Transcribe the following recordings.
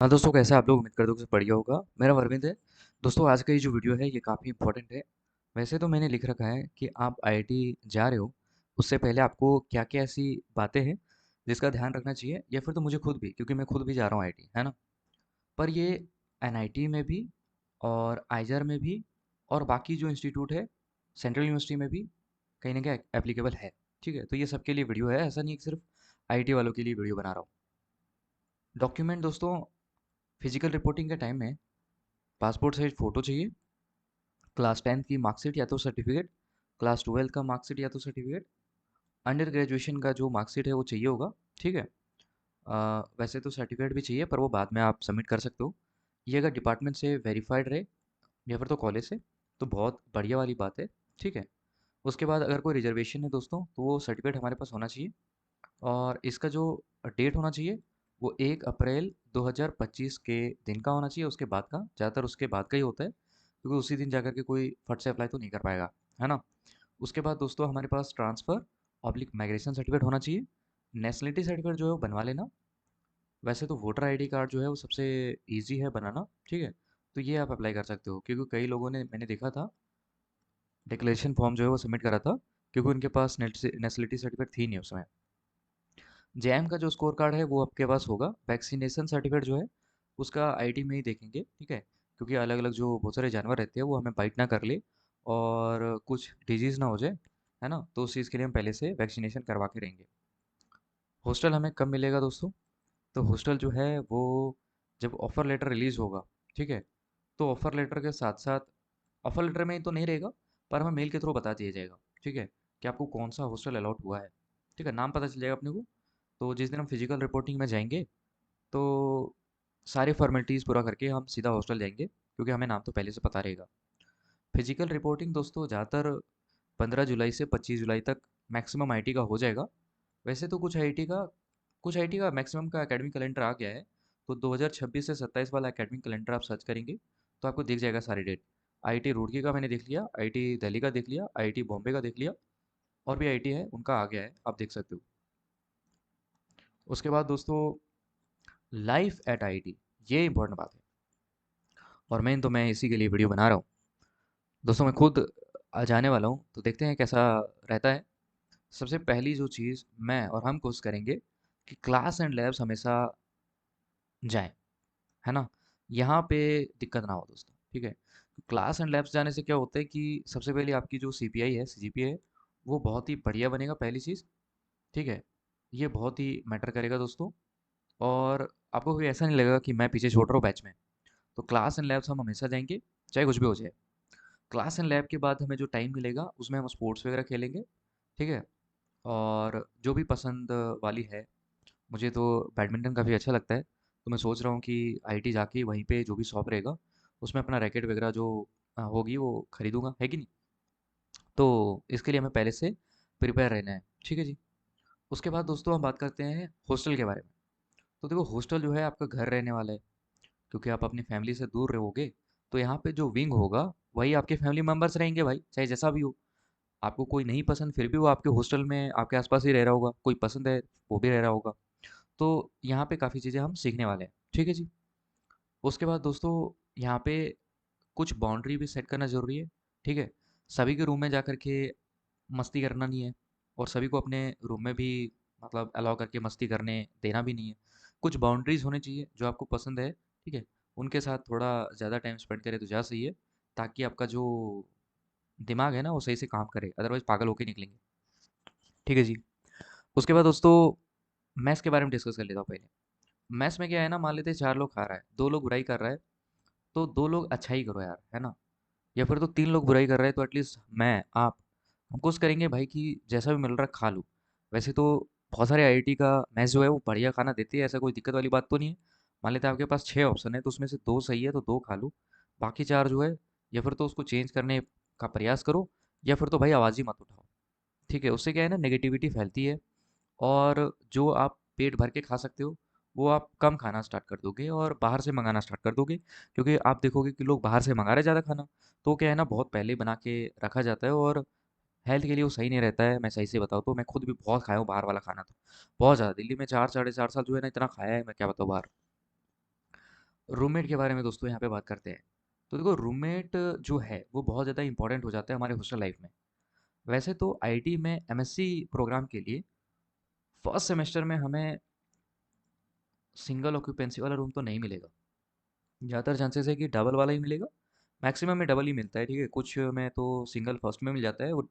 हाँ दोस्तों, कैसे आप लोग? उम्मीद करते हो कि सब बढ़िया होगा। मेरा अरविंद है। दोस्तों, आज का ये जो वीडियो है ये काफ़ी इंपॉर्टेंट है। वैसे तो मैंने लिख रखा है कि आप आईआईटी जा रहे हो, उससे पहले आपको क्या क्या ऐसी बातें हैं जिसका ध्यान रखना चाहिए, या फिर तो मुझे खुद भी, क्योंकि मैं खुद भी जा रहा हूँ आईआईटी, है ना। पर ये एनआईटी में भी और आइजर में भी और बाकी जो इंस्टीट्यूट है सेंट्रल यूनिवर्सिटी में भी कहीं ना कहीं एप्लीकेबल है। ठीक है, तो ये सबके लिए वीडियो है, ऐसा नहीं कि सिर्फ आईआईटी वालों के लिए वीडियो बना रहा हूँ। डॉक्यूमेंट दोस्तों, फिजिकल रिपोर्टिंग के टाइम में पासपोर्ट साइज फ़ोटो चाहिए, क्लास 10 की मार्कशीट या तो सर्टिफिकेट, क्लास 12 का मार्कशीट या तो सर्टिफिकेट, अंडर ग्रेजुएशन का जो मार्कशीट है वो चाहिए होगा। ठीक है। वैसे तो सर्टिफिकेट भी चाहिए, पर वो बाद में आप सबमिट कर सकते हो। ये अगर डिपार्टमेंट से वेरीफाइड रहे या फिर तो कॉलेज से, तो बहुत बढ़िया वाली बात है। ठीक है। उसके बाद अगर कोई रिजर्वेशन है दोस्तों, तो वो सर्टिफिकेट हमारे पास होना चाहिए। और इसका जो डेट होना चाहिए वो 1 अप्रैल 2025 के दिन का होना चाहिए, उसके बाद का, ज़्यादातर उसके बाद का ही होता है, क्योंकि उसी दिन जाकर के कोई फट से अप्लाई तो नहीं कर पाएगा, है ना। उसके बाद दोस्तों हमारे पास ट्रांसफ़र ऑब्लिक माइग्रेशन सर्टिफिकेट होना चाहिए। नेशनलिटी सर्टिफिकेट जो है वो बनवा लेना। वैसे तो वोटर आईडी कार्ड जो है वो सबसे ईजी है बनाना। ठीक है। तो ये आप अप्लाई कर सकते हो, क्योंकि कई लोगों ने, मैंने देखा था, डिक्लेरेशन फॉर्म जो है वो सबमिट करा था, क्योंकि उनके पास नेशनलिटी सर्टिफिकेट थी नहीं उस समय। जैम का जो स्कोर कार्ड है वो आपके पास होगा। वैक्सीनेशन सर्टिफिकेट जो है उसका आईडी में ही देखेंगे। ठीक है। क्योंकि अलग अलग जो बहुत सारे जानवर रहते हैं वो हमें बाइट ना कर ले और कुछ डिजीज़ ना हो जाए, है ना। तो उस चीज़ के लिए हम पहले से वैक्सीनेशन करवा के रहेंगे। हॉस्टल हमें कब मिलेगा दोस्तों? तो हॉस्टल जो है वो जब ऑफ़र लेटर रिलीज़ होगा, ठीक है, तो ऑफ़र लेटर के साथ साथ, ऑफ़र लेटर में तो नहीं रहेगा, पर हमें मेल के थ्रू बता दिया जाएगा। ठीक है, कि आपको कौन सा हॉस्टल अलॉट हुआ है। ठीक है, नाम पता चल जाएगा अपने को। तो जिस दिन हम फिजिकल रिपोर्टिंग में जाएंगे, तो सारी फॉर्मेलिटीज़ पूरा करके हम सीधा हॉस्टल जाएंगे, क्योंकि हमें नाम तो पहले से पता रहेगा। फिजिकल रिपोर्टिंग दोस्तों ज़्यादातर 15 जुलाई से 25 जुलाई तक मैक्सिमम आईटी का हो जाएगा। वैसे तो कुछ आईटी का मैक्सिमम का एकेडमिक कैलेंडर आ गया है। तो 2026 से 27 वाला एकेडमिक कैलेंडर आप सर्च करेंगे तो आपको दिख जाएगा सारी डेट। आईटी रुड़की का मैंने देख लिया, आईटी दिल्ली का देख लिया, आईटी बॉम्बे का देख लिया, और भी आईटी है उनका आ गया है, आप देख सकते हो। उसके बाद दोस्तों, लाइफ एट आईटी, ये इंपॉर्टेंट बात है। और मैं इसी के लिए वीडियो बना रहा हूँ। दोस्तों मैं खुद जाने वाला हूँ, तो देखते हैं कैसा रहता है। सबसे पहली जो चीज़ मैं और हम कोशिश करेंगे कि क्लास एंड लैब्स हमेशा जाएं, है ना। यहाँ पे दिक्कत ना हो दोस्तों। ठीक है। क्लास एंड लैब्स जाने से क्या होता है कि सबसे पहले आपकी जो सीपीआई है, सीजीपीए है, वो बहुत ही बढ़िया बनेगा, पहली चीज़। ठीक है। ये बहुत ही मैटर करेगा दोस्तों। और आपको कोई ऐसा नहीं लगेगा कि मैं पीछे छोड़ रहा हूँ बैच में। तो क्लास एंड लैब्स हम हमेशा जाएंगे, चाहे कुछ भी हो जाए। क्लास एंड लैब के बाद हमें जो टाइम मिलेगा उसमें हम स्पोर्ट्स वगैरह खेलेंगे। ठीक है। और जो भी पसंद वाली है, मुझे तो बैडमिंटन काफ़ी अच्छा लगता है, तो मैं सोच रहा हूँ कि आईटी जाके वहीं पे जो भी शॉप रहेगा उसमें अपना रैकेट वगैरह जो होगी वो खरीदूंगा, है कि नहीं। तो इसके लिए हमें पहले से प्रिपेयर रहना है। ठीक है जी। उसके बाद दोस्तों हम बात करते हैं हॉस्टल के बारे में। तो देखो, हॉस्टल जो है आपका घर रहने वाला है, क्योंकि आप अपनी फैमिली से दूर रहोगे। तो यहाँ पे जो विंग होगा वही आपके फैमिली मेम्बर्स रहेंगे भाई, चाहे जैसा भी हो। आपको कोई नहीं पसंद फिर भी वो आपके हॉस्टल में आपके आसपास ही रह रहा होगा, कोई पसंद है वो भी रह रहा होगा। तो यहाँ पे काफ़ी चीज़ें हम सीखने वाले हैं। ठीक है जी। उसके बाद दोस्तों, यहाँ पे कुछ बाउंड्री भी सेट करना ज़रूरी है। ठीक है। सभी के रूम में जा कर के मस्ती करना नहीं है, और सभी को अपने रूम में भी मतलब अलाउ करके मस्ती करने देना भी नहीं है। कुछ बाउंड्रीज होनी चाहिए, जो आपको पसंद है, ठीक है, उनके साथ थोड़ा ज़्यादा टाइम स्पेंड करें तो ज़्यादा सही है, ताकि आपका जो दिमाग है ना वो सही से काम करे, अदरवाइज पागल होके निकलेंगे। ठीक है जी। उसके बाद दोस्तों, मैथ्स के बारे में डिस्कस कर लेता हूँ पहले। मैथ्स में क्या है ना, मान लेते हैं 4 लोग खा रहा है, 2 लोग बुराई कर रहा है, तो 2 लोग अच्छा ही करो यार, है ना। या फिर तो 3 लोग बुराई कर रहे हैं, तो एटलीस्ट मैं, आप, हम कोशिश करेंगे भाई कि जैसा भी मिल रहा है खा लूँ। वैसे तो बहुत सारे आईआईटी का मैस जो है वो बढ़िया खाना देती है, ऐसा कोई दिक्कत वाली बात तो नहीं है। मान लेते हैं आपके पास 6 ऑप्शन है, तो उसमें से 2 सही है तो 2 खा लो, बाकी 4 जो है, या फिर तो उसको चेंज करने का प्रयास करो, या फिर तो भाई आवाज़ ही मत उठाओ। ठीक है। उससे क्या है ना, नेगेटिविटी फैलती है, और जो आप पेट भर के खा सकते हो वो आप कम खाना स्टार्ट कर दोगे और बाहर से मंगाना स्टार्ट कर दोगे, क्योंकि आप देखोगे कि लोग बाहर से मंगा रहे ज़्यादा खाना। तो क्या है ना, बहुत पहले ही बना के रखा जाता है, और हेल्थ के लिए वो सही नहीं रहता है। मैं सही से बताऊँ तो मैं खुद भी बहुत खाया हूँ बाहर वाला खाना, तो बहुत ज़्यादा, दिल्ली में 4 साढ़े 4 साल जो है ना, इतना खाया है मैं क्या बताऊँ बाहर। रूममेट के बारे में दोस्तों यहाँ पे बात करते हैं। तो देखो रूममेट जो है वो बहुत ज़्यादा इंपॉर्टेंट हो जाता है हमारे हॉस्टल लाइफ में। वैसे तो आईटी में एमएससी प्रोग्राम के लिए फर्स्ट सेमेस्टर में हमें सिंगल ऑक्यूपेंसी वाला रूम तो नहीं मिलेगा। ज़्यादातर चांसेस है कि डबल वाला ही मिलेगा। मैक्सिमम में डबल ही मिलता है, ठीक है। कुछ में तो सिंगल फर्स्ट में मिल जाता है, वो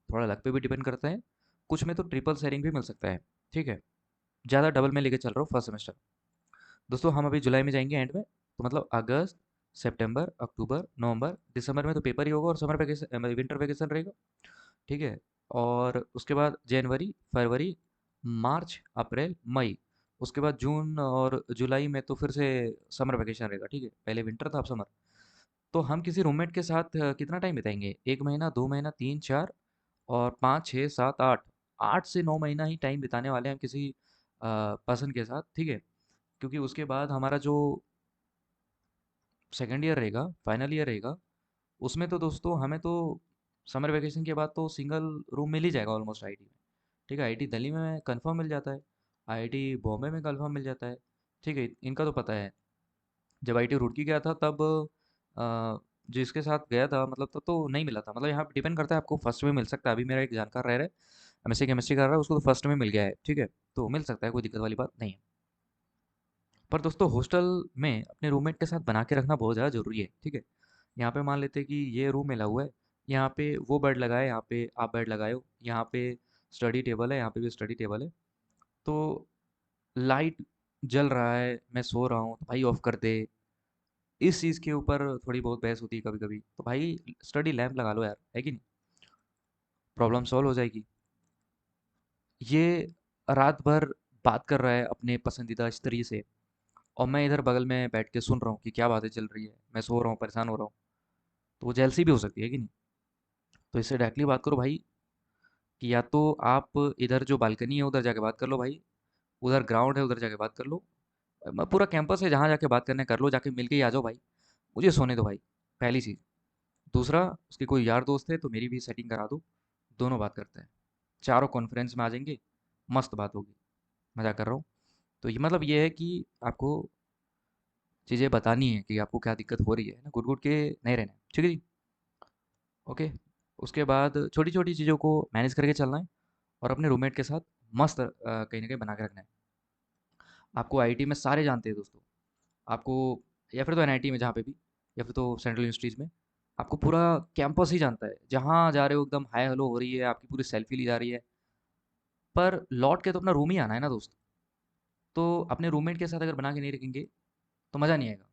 थोड़ा लक पे भी डिपेंड करता है। कुछ में तो ट्रिपल शेयरिंग भी मिल सकता है, ठीक है। ज़्यादा डबल में लेके चल रहा हूँ फर्स्ट सेमेस्टर। दोस्तों हम अभी जुलाई में जाएंगे एंड में, तो मतलब अगस्त, सितंबर, अक्टूबर, नवंबर, दिसंबर में तो पेपर ही होगा और समर वैकेशन, विंटर वैकेशन रहेगा, ठीक है। और उसके बाद जनवरी, फरवरी, मार्च, अप्रैल, मई, उसके बाद जून और जुलाई में तो फिर से समर वैकेशन रहेगा, ठीक है। पहले विंटर था, अब समर। तो हम किसी रूममेट के साथ कितना टाइम बिताएंगे? 1 महीना, 2 महीना, 3, 4 और 5, 6, 7, 8, 8 से 9 महीना ही टाइम बिताने वाले हैं हम किसी पर्सन के साथ, ठीक है। क्योंकि उसके बाद हमारा जो सेकेंड ईयर रहेगा, फाइनल ईयर रहेगा, उसमें तो दोस्तों हमें तो समर वैकेशन के बाद तो सिंगल रूम मिल ही जाएगा ऑलमोस्ट आईटी में, ठीक है। आईटी दिल्ली में कंफर्म मिल जाता है, आईटी बॉम्बे में कंफर्म मिल जाता है, ठीक है। इनका तो पता है। जब आईटी रुड़की गया था तब जिसके साथ गया था मतलब तब तो नहीं मिला था। मतलब यहाँ डिपेंड करता है, आपको फर्स्ट में मिल सकता है। अभी मेरा एक जानकार रह रहा है, एमएससी केमिस्ट्री कर रहा है, उसको तो फर्स्ट में मिल गया है, ठीक है। तो मिल सकता है, कोई दिक्कत वाली बात नहीं है। पर दोस्तों हॉस्टल में अपने रूममेट के साथ बना के रखना बहुत ज़्यादा ज़रूरी है, ठीक है। यहाँ पे मान लेते हैं कि ये रूम मिला हुआ है, यहाँ पे वो बेड लगा है, यहाँ पे आप बेड लगाए हो, यहाँ पे स्टडी टेबल है, यहाँ पे भी स्टडी टेबल है। तो लाइट जल रहा है, मैं सो रहा हूँ, तो भाई ऑफ कर दे। इस चीज़ के ऊपर थोड़ी बहुत बहस होती है कभी कभी, तो भाई स्टडी लैंप लगा लो यार, है कि नहीं? प्रॉब्लम सॉल्व हो जाएगी। ये रात भर बात कर रहा है अपने पसंदीदा स्त्री से, और मैं इधर बगल में बैठ के सुन रहा हूँ कि क्या बातें चल रही है, मैं सो रहा हूँ, परेशान हो रहा हूँ। तो वो जेलसी भी हो सकती है कि नहीं? तो इससे डायरेक्टली बात करो भाई, कि या तो आप इधर जो बालकनी है उधर जाके बात कर लो भाई, उधर ग्राउंड है उधर जाके बात कर लो। पूरा कैंपस है, जहाँ जाके बात करना है कर लो, जाके मिल के ही आ जाओ भाई। मुझे सोने दो भाई, पहली चीज़। दूसरा, उसके कोई यार दोस्त है तो मेरी भी सेटिंग करा दो, दोनों बात करते हैं। चारों कॉन्फ्रेंस में आ जाएंगे, मस्त बात होगी। मज़ा कर रहा हूँ। तो ये मतलब ये है कि आपको चीज़ें बतानी है कि आपको क्या दिक्कत हो रही है ना, घुट घुट के नहीं रहना है, ठीक है जी। ओके। उसके बाद छोटी छोटी चीज़ों को मैनेज करके चलना है, और अपने रूममेट के साथ मस्त कहीं ना कहीं बना के रखना है। आपको आईटी में सारे जानते हैं दोस्तों, आपको, या फिर तो एनआईटी में जहाँ पे भी, या फिर तो सेंट्रल यूनिवर्सिटीज़ में, आपको पूरा कैंपस ही जानता है। जहाँ जा रहे हो एकदम हाय हेलो हो रही है, आपकी पूरी सेल्फी ली जा रही है। पर लौट के तो अपना रूम ही आना है ना दोस्त। तो अपने रूममेट के साथ अगर बना के नहीं रखेंगे तो मज़ा नहीं आएगा,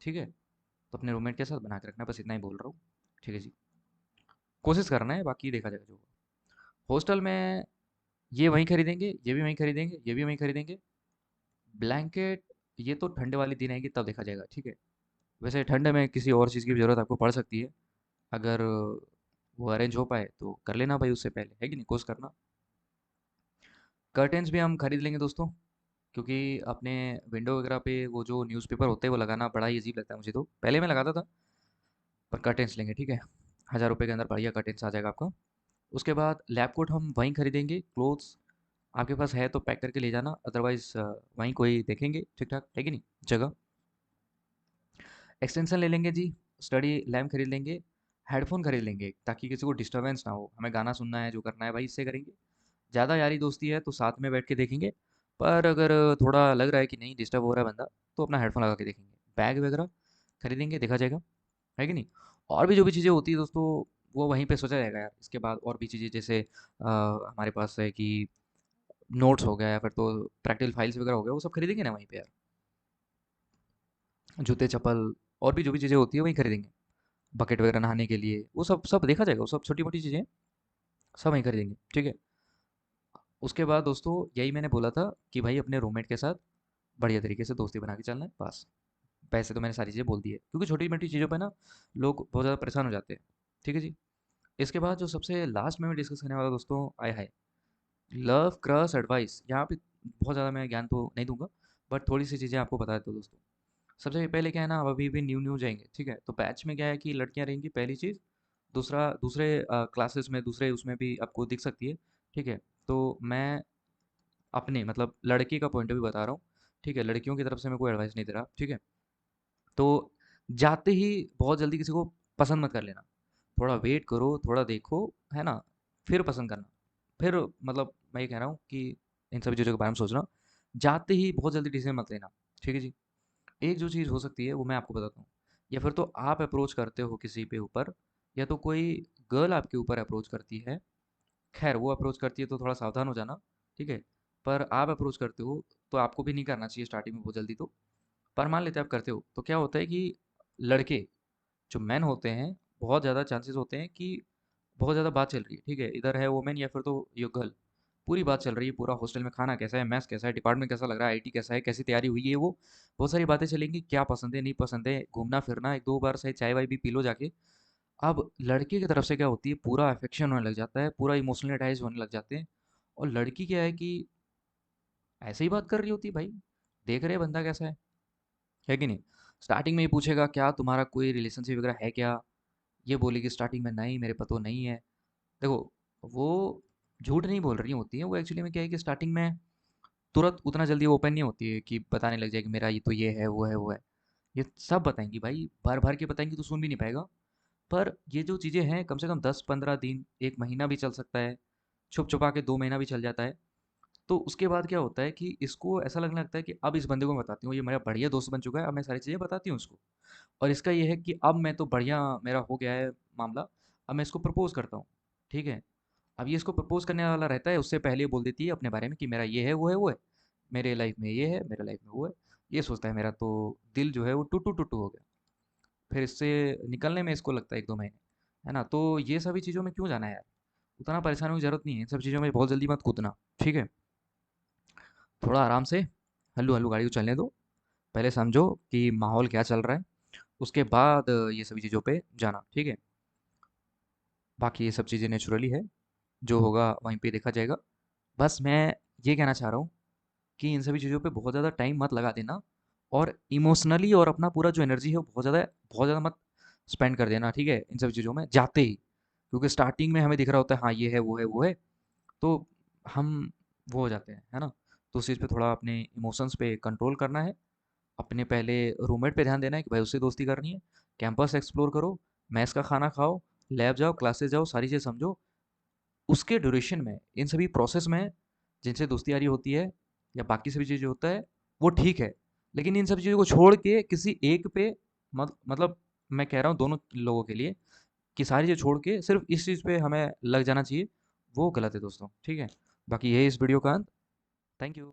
ठीक है। तो अपने रूममेट के साथ बना के रखना, बस इतना ही बोल रहा हूँ, ठीक है जी। कोशिश करना है, बाकी देखा जाएगा जो होगा। हॉस्टल में ये वहीं खरीदेंगे, ये भी वहीं खरीदेंगे, ये भी वहीं खरीदेंगे। ब्लैंकेट ये तो ठंडे वाले दिन आएगी तब देखा जाएगा, ठीक है। वैसे ठंड में किसी और चीज़ की भी ज़रूरत आपको पड़ सकती है, अगर वो अरेंज हो पाए तो कर लेना भाई, उससे पहले, है कि नहीं, कोशिश करना। कर्टेन्स भी हम खरीद लेंगे दोस्तों, क्योंकि अपने विंडो वगैरह पे वो जो न्यूज़पेपर होते हैं वो लगाना बड़ा ही अजीब लगता है मुझे। तो पहले मैं लगाता था, पर कर्टेन्स लेंगे, ठीक है। 1000 रुपये के अंदर बढ़िया कर्टेन्स आ जाएगा आपका। उसके बाद लैब कोट हम वहीं खरीदेंगे। क्लोथ्स आपके पास है तो पैक करके ले जाना, अदरवाइज वहीं कोई देखेंगे ठीक ठाक, है कि नहीं, जगह। एक्सटेंशन ले लेंगे जी, स्टडी लैम्प खरीद लेंगे, हेडफोन खरीद लेंगे ताकि किसी को डिस्टरबेंस ना हो। हमें गाना सुनना है, जो करना है भाई इससे करेंगे। ज़्यादा यारी दोस्ती है तो साथ में बैठ के देखेंगे, पर अगर थोड़ा लग रहा है कि नहीं डिस्टर्ब हो रहा है बंदा, तो अपना हेडफोन लगा के देखेंगे। बैग वगैरह खरीदेंगे, देखा जाएगा, है कि नहीं। और भी जो भी चीज़ें होती है दोस्तों, वो वहीं पे सोचा जाएगा यार। इसके बाद और भी चीज़ें जैसे हमारे पास है कि नोट्स हो गया, या फिर तो प्रैक्टिकल फाइल्स वगैरह हो गया, वो सब खरीदेंगे ना वहीं पे यार। जूते चप्पल और भी जो भी चीज़ें होती है वहीं खरीदेंगे। बकेट वगैरह नहाने के लिए, वो सब सब देखा जाएगा, वो सब छोटी मोटी चीज़ें सब वहीं खरीदेंगे, ठीक है। उसके बाद दोस्तों यही मैंने बोला था कि भाई अपने रूममेट के साथ बढ़िया तरीके से दोस्ती बना के चलना है बस। पैसे तो मैंने सारी चीज़ें बोल दी है, क्योंकि छोटी मोटी चीज़ों पे ना लोग बहुत ज़्यादा परेशान हो जाते हैं, ठीक है जी। इसके बाद जो सबसे लास्ट में मैं डिस्कस करने वाला दोस्तों, आय हाय, लव क्रश एडवाइस। यहाँ पे बहुत ज़्यादा मैं ज्ञान तो नहीं दूंगा, बट थोड़ी सी चीज़ें आपको बता देता हूँ दोस्तों। सबसे पहले क्या है ना, अब अभी भी न्यू न्यू जाएंगे, ठीक है। तो बैच में क्या है कि लड़कियां रहेंगी, पहली चीज़। दूसरा, दूसरे क्लासेस में, दूसरे उसमें भी आपको दिख सकती है, ठीक है। तो मैं अपने मतलब लड़की का पॉइंट ऑफ व्यू बता रहा हूँ, ठीक है। लड़कियों की तरफ से मैं कोई एडवाइस नहीं दे रहा, ठीक है। तो जाते ही बहुत जल्दी किसी को पसंद मत कर लेना। थोड़ा वेट करो, थोड़ा देखो, है ना? फिर पसंद करना। फिर मतलब मैं ये कह रहा हूँ कि इन सभी चीज़ों के बारे में सोचना। जाते ही बहुत जल्दी डिसीज़न मत लेना, ठीक है जी? एक जो चीज़ हो सकती है वो मैं आपको बताता हूँ। या फिर तो आप अप्रोच करते हो किसी पे ऊपर, या तो कोई गर्ल आपके ऊपर अप्रोच करती है। खैर वो अप्रोच करती है तो थोड़ा सावधान हो जाना, ठीक है? पर आप अप्रोच करते हो तो आपको भी नहीं करना चाहिए स्टार्टिंग में बहुत जल्दी तो। पर मान लेते हैं आप करते हो, तो क्या होता है कि लड़के जो मेन होते हैं, बहुत ज़्यादा चांसेस होते हैं कि बहुत ज़्यादा बात चल रही है, ठीक है? इधर है वुमेन या फिर तो ये गर्ल, पूरी बात चल रही है, पूरा हॉस्टल में खाना कैसा है, मेस कैसा है, डिपार्टमेंट कैसा लग रहा है, आईटी कैसा है, कैसी तैयारी हुई है, वो बहुत सारी बातें चलेंगी, क्या पसंद है नहीं पसंद है, घूमना फिरना, एक दो बार सही चाय वाय भी पी लो जाके। अब लड़के की तरफ से क्या होती है, पूरा अफेक्शन होने लग जाता है, पूरा इमोशनली अटैच होने लग जाते हैं। और लड़की क्या है कि ऐसे ही बात कर रही होती है भाई, देख रहे हैं बंदा कैसा है कि नहीं? स्टार्टिंग में ही पूछेगा क्या तुम्हारा कोई रिलेशनशिप वगैरह है क्या? ये बोलेगी स्टार्टिंग में नहीं मेरे पास तो नहीं है। देखो, वो झूठ नहीं बोल रही होती है, वो एक्चुअली में क्या है कि स्टार्टिंग में तुरंत उतना जल्दी ओपन नहीं होती है कि बताने लग जाए कि मेरा ये तो ये है वो है वो है। ये सब बताएंगी भाई, भर भर के बताएंगी तो सुन भी नहीं पाएगा। पर ये जो चीज़ें हैं कम से कम 10-15 दिन, एक महीना भी चल सकता है, छुप छुपा के 2 महीना भी चल जाता है। तो उसके बाद क्या होता है कि इसको ऐसा लगने लगता है कि अब इस बंदे को मैं बताती हूँ, ये मेरा बढ़िया दोस्त बन चुका है, अब मैं सारी चीज़ें बताती हूँ उसको। और इसका ये है कि अब मैं तो बढ़िया, मेरा हो गया है मामला, अब मैं इसको प्रपोज करता हूँ, ठीक है? अब ये इसको प्रपोज करने वाला रहता है, उससे पहले ये बोल देती है अपने बारे में कि मेरा ये है वो है वो है, मेरे लाइफ में ये है, मेरे लाइफ में वो है। ये सोचता है मेरा तो दिल जो है वो टुटू टुटू हो गया। फिर इससे निकलने में इसको लगता है 1-2 महीने, है ना? तो ये सभी चीज़ों में क्यों जाना है यार? उतना परेशान होने की जरूरत नहीं है, इन सब चीज़ों में बहुत जल्दी मत कूदना, ठीक है? थोड़ा आराम से हल्लू हल्लू गाड़ी को चलने दो। पहले समझो कि माहौल क्या चल रहा है, उसके बाद ये सभी चीज़ों पे जाना, ठीक है? बाकी ये सब चीज़ें नेचुरली है, जो होगा वहीं पे देखा जाएगा। बस मैं ये कहना चाह रहा हूँ कि इन सभी चीज़ों पे बहुत ज़्यादा टाइम मत लगा देना, और इमोशनली और अपना पूरा जो एनर्जी है वो बहुत ज़्यादा मत स्पेंड कर देना, ठीक है? इन सभी चीज़ों में जाते ही, क्योंकि स्टार्टिंग में हमें दिख रहा होता है हाँ ये है वो है वो है, तो हम वो हो जाते हैं, है ना? तो उस चीज़ पे थोड़ा अपने इमोशंस पे कंट्रोल करना है। अपने पहले रूममेट पे ध्यान देना है कि भाई उससे दोस्ती करनी है। कैंपस एक्सप्लोर करो, मैस का खाना खाओ, लैब जाओ, क्लासेस जाओ, सारी चीज़ें समझो। उसके ड्यूरेशन में, इन सभी प्रोसेस में जिनसे दोस्ती यारी होती है या बाकी सभी चीज़ें होता है, वो ठीक है। लेकिन इन सभी चीज़ों को छोड़ के किसी एक पे मतलब मैं कह रहा हूँ दोनों लोगों के लिए, कि सारी चीज़ छोड़ के सिर्फ इस चीज़ पे हमें लग जाना चाहिए, वो गलत है दोस्तों, ठीक है? बाकी यही इस वीडियो का अंत। Thank you.